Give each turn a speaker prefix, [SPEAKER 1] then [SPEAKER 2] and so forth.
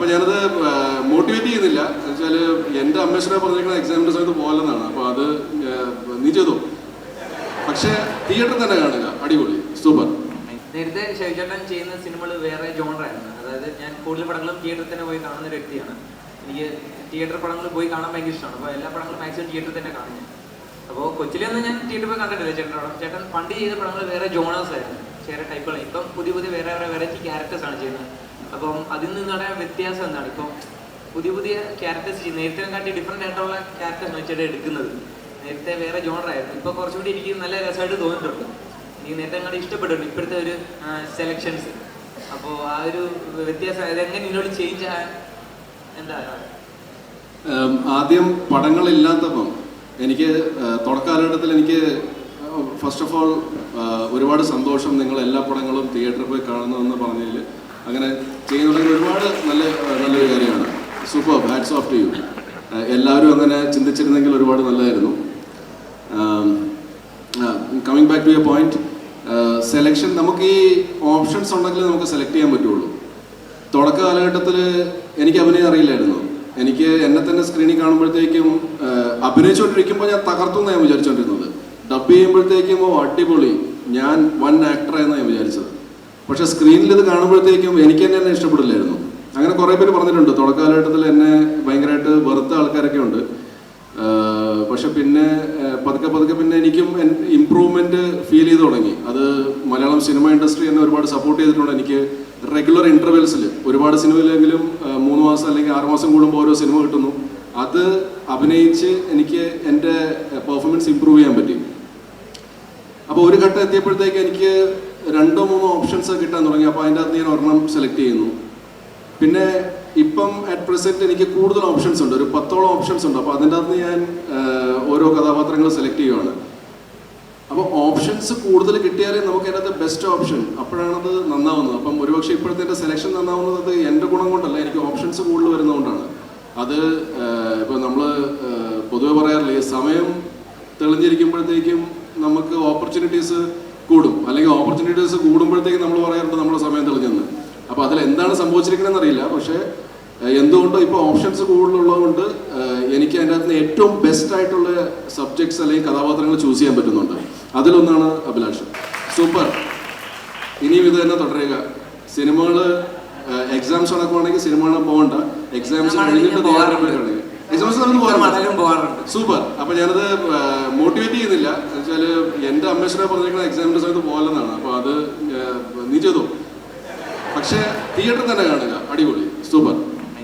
[SPEAKER 1] അപ്പോൾ ഞാനത് മോട്ടിവേറ്റ് ചെയ്യുന്നില്ല. എന്ന് വെച്ചാൽ എൻ്റെ അമ്മേശ്വര പറഞ്ഞിരിക്കുന്ന എക്സാമിൻ്റെ സമയത്ത് പോകലെന്നാണ്. അപ്പോൾ അത് നീ ചെയ്തോ, പക്ഷേ തിയേറ്ററിൽ തന്നെ കാണുക, അടിപൊളി, സൂപ്പർ.
[SPEAKER 2] നേരത്തെ ഷൈജേട്ടൻ ചെയ്യുന്ന സിനിമകൾ വേറെ ജോണറായിരുന്നു. അതായത് ഞാൻ കൂടുതൽ പടങ്ങളും തിയേറ്ററിൽ തന്നെ പോയി കാണുന്ന ഒരു വ്യക്തിയാണ്. എനിക്ക് തിയേറ്റർ പടങ്ങൾ പോയി കാണാൻ ഭയങ്കര ഇഷ്ടമാണ്. അപ്പോൾ എല്ലാ പടങ്ങളും മാക്സിമം തിയേറ്ററിൽ തന്നെ കാണും ഞാൻ. അപ്പോൾ കൊച്ചിലൊന്നും ഞാൻ തിയേറ്ററിൽ പോയി കണ്ടിട്ടില്ല ചേട്ടൻ പണ്ട് ചെയ്ത പടങ്ങൾ വേറെ ജോണേഴ്സ് ആയിരുന്നു, വേറെ ടൈപ്പുകൾ. ഇപ്പം പുതിയ വേറെ വെറൈറ്റി ക്യാരക്ടേഴ്സാണ് ചെയ്യുന്നത്. അപ്പം അതിൽ നിന്നുള്ള വ്യത്യാസം എന്താണ്? ഇപ്പം പുതിയ ക്യാരക്ടേഴ്സ് ചെയ്യും. നേരത്തെ കാട്ടി ഡിഫറെൻ്റ് ആയിട്ടുള്ള ക്യാരക്ടേഴ്സ് വെച്ചിട്ട് എടുക്കുന്നത്. നേരത്തെ വേറെ ജോണറായിരുന്നു, ഇപ്പോൾ കുറച്ചുകൂടി എനിക്ക് നല്ല രസമായിട്ട് തോന്നിയിട്ടുണ്ട്. എനിക്ക് നേരത്തെ അങ്ങോട്ട് ഇഷ്ടപ്പെട്ടിട്ടുണ്ട് ഇപ്പോഴത്തെ ഒരു സെലക്ഷൻസ്. അപ്പോൾ ആ ഒരു വ്യത്യാസം അതെങ്ങനെ ഇതിനോട് ചേഞ്ച് ആകാൻ എന്താ?
[SPEAKER 1] ആദ്യം പടങ്ങളില്ലാത്തപ്പം എനിക്ക് തുടക്കാലഘട്ടത്തിൽ എനിക്ക് ഫസ്റ്റ് ഓഫ് ഓൾ ഒരുപാട് സന്തോഷം നിങ്ങൾ എല്ലാ പടങ്ങളും തിയേറ്ററിൽ പോയി കാണുന്നതെന്ന് പറഞ്ഞതിൽ. അങ്ങനെ ചെയ്യുന്നുണ്ടെങ്കിൽ ഒരുപാട് നല്ലൊരു കാര്യമാണ്. Super, hats off to you. എല്ലാവരും അങ്ങനെ ചിന്തിച്ചിരുന്നെങ്കിൽ ഒരുപാട് നല്ലതായിരുന്നു. Coming back to your point, selection നമുക്ക് ഈ ഓപ്ഷൻസ് ഉണ്ടെങ്കിൽ നമുക്ക് സെലക്ട് ചെയ്യാൻ പറ്റുള്ളൂ. തുടക്ക കാലഘട്ടത്തിൽ എനിക്ക് അഭിനയം അറിയില്ലായിരുന്നു. എനിക്ക് എന്നെ തന്നെ സ്ക്രീനിൽ കാണുമ്പോഴത്തേക്കും അഭിനയിച്ചുകൊണ്ടിരിക്കുമ്പോൾ ഞാൻ തകർത്തു എന്നാണ് ഞാൻ വിചാരിച്ചുകൊണ്ടിരുന്നത്. ഡബ് ചെയ്യുമ്പോഴത്തേക്കും അടിപൊളി, ഞാൻ വൺ ആക്ടറായെന്നാണ് ഞാൻ വിചാരിച്ചത്. പക്ഷെ സ്ക്രീനിൽ ഇത് കാണുമ്പോഴത്തേക്കും എനിക്ക് തന്നെ ഇഷ്ടപ്പെടില്ലായിരുന്നു. അങ്ങനെ കുറേ പേര് പറഞ്ഞിട്ടുണ്ട് തുടക്കകാലഘട്ടത്തിൽ എന്നെ ഭയങ്കരമായിട്ട് വെറുത്ത ആൾക്കാരൊക്കെ ഉണ്ട്. പക്ഷെ പിന്നെ പതുക്കെ പിന്നെ എനിക്കും ഇമ്പ്രൂവ്മെൻറ്റ് ഫീൽ ചെയ്ത് തുടങ്ങി. അത് മലയാളം സിനിമ ഇൻഡസ്ട്രി എന്നെ ഒരുപാട് സപ്പോർട്ട് ചെയ്തിട്ടുണ്ട്. എനിക്ക് റെഗുലർ ഇൻ്റർവെൽസിൽ ഒരുപാട് സിനിമയിലെങ്കിലും 3 മാസം അല്ലെങ്കിൽ 6 മാസം കൂടുമ്പോൾ ഓരോ സിനിമ കിട്ടുന്നു. അത് അഭിനയിച്ച് എനിക്ക് എൻ്റെ പെർഫോമൻസ് ഇമ്പ്രൂവ് ചെയ്യാൻ പറ്റി. അപ്പോൾ ഒരു ഘട്ടം എത്തിയപ്പോഴത്തേക്ക് എനിക്ക് 2-3 ഓപ്ഷൻസ് കിട്ടാൻ തുടങ്ങി. അപ്പോൾ അതിൻ്റെ അകത്ത് ഞാൻ ഒരെണ്ണം സെലക്ട് ചെയ്യുന്നു. പിന്നെ ഇപ്പം അറ്റ് പ്രസൻറ്റ് എനിക്ക് കൂടുതൽ ഓപ്ഷൻസ് ഉണ്ട്, ഒരു 10ഓളം ഓപ്ഷൻസ് ഉണ്ട്. അപ്പോൾ അതിൻ്റെ അകത്ത് ഞാൻ ഓരോ കഥാപാത്രങ്ങൾ സെലക്ട് ചെയ്യുവാണ്. അപ്പോൾ ഓപ്ഷൻസ് കൂടുതൽ കിട്ടിയാലേ നമുക്ക് അതിനകത്ത് ബെസ്റ്റ് ഓപ്ഷൻ, അപ്പോഴാണത് നന്നാവുന്നത്. അപ്പം ഒരുപക്ഷെ ഇപ്പോഴത്തെ എൻ്റെ സെലക്ഷൻ നന്നാവുന്നത് എൻ്റെ ഗുണം കൊണ്ടല്ല, എനിക്ക് ഓപ്ഷൻസ് കൂടുതൽ വരുന്നതുകൊണ്ടാണ്. അത് ഇപ്പോൾ നമ്മൾ പൊതുവെ പറയാറില്ലേ, സമയം തെളിഞ്ഞിരിക്കുമ്പോഴത്തേക്കും നമുക്ക് ഓപ്പർച്യൂണിറ്റീസ് കൂടും, അല്ലെങ്കിൽ ഓപ്പർച്യൂണിറ്റീസ് കൂടുമ്പോഴത്തേക്കും നമ്മൾ പറയാറുണ്ട് നമ്മുടെ സമയം തെളിഞ്ഞെന്ന്. അപ്പോൾ അതിൽ എന്താണ് സംഭവിച്ചിരിക്കണമെന്ന് അറിയില്ല. പക്ഷേ എന്തുകൊണ്ടോ ഇപ്പോൾ ഓപ്ഷൻസ് കൂടുതലുള്ളതുകൊണ്ട് എനിക്ക് അതിൻ്റെ അകത്ത് ഏറ്റവും ബെസ്റ്റ് ആയിട്ടുള്ള സബ്ജക്ട്സ് അല്ലെങ്കിൽ കഥാപാത്രങ്ങൾ ചൂസ് ചെയ്യാൻ പറ്റുന്നുണ്ട്. അതിലൊന്നാണ് അഭിലാഷ്. സൂപ്പർ, ഇനിയും ഇത് തന്നെ തുടരുക. സിനിമകൾ എക്സാംസ് നടക്കുവാണെങ്കിൽ സിനിമകൾ പോകണ്ട, എക്സാംസ് കഴിഞ്ഞിട്ട് പോകാറുണ്ട്. എക്സാംസ് നമുക്ക് പോകാറുണ്ട്. സൂപ്പർ. അപ്പോൾ ഞാനത് മോട്ടിവേറ്റ് ചെയ്യുന്നില്ല. എന്ന് വെച്ചാൽ എൻ്റെ അമ്മേശ്വര പറഞ്ഞിരിക്കുന്ന എക്സാമിൻ്റെ സമയത്ത് പോകലെന്നാണ്. അപ്പോൾ അത് നീ ചെയ്തോ, പക്ഷേ തിയേറ്ററിൽ തന്നെ കാണുക, അടിപൊളി, സൂപ്പർ.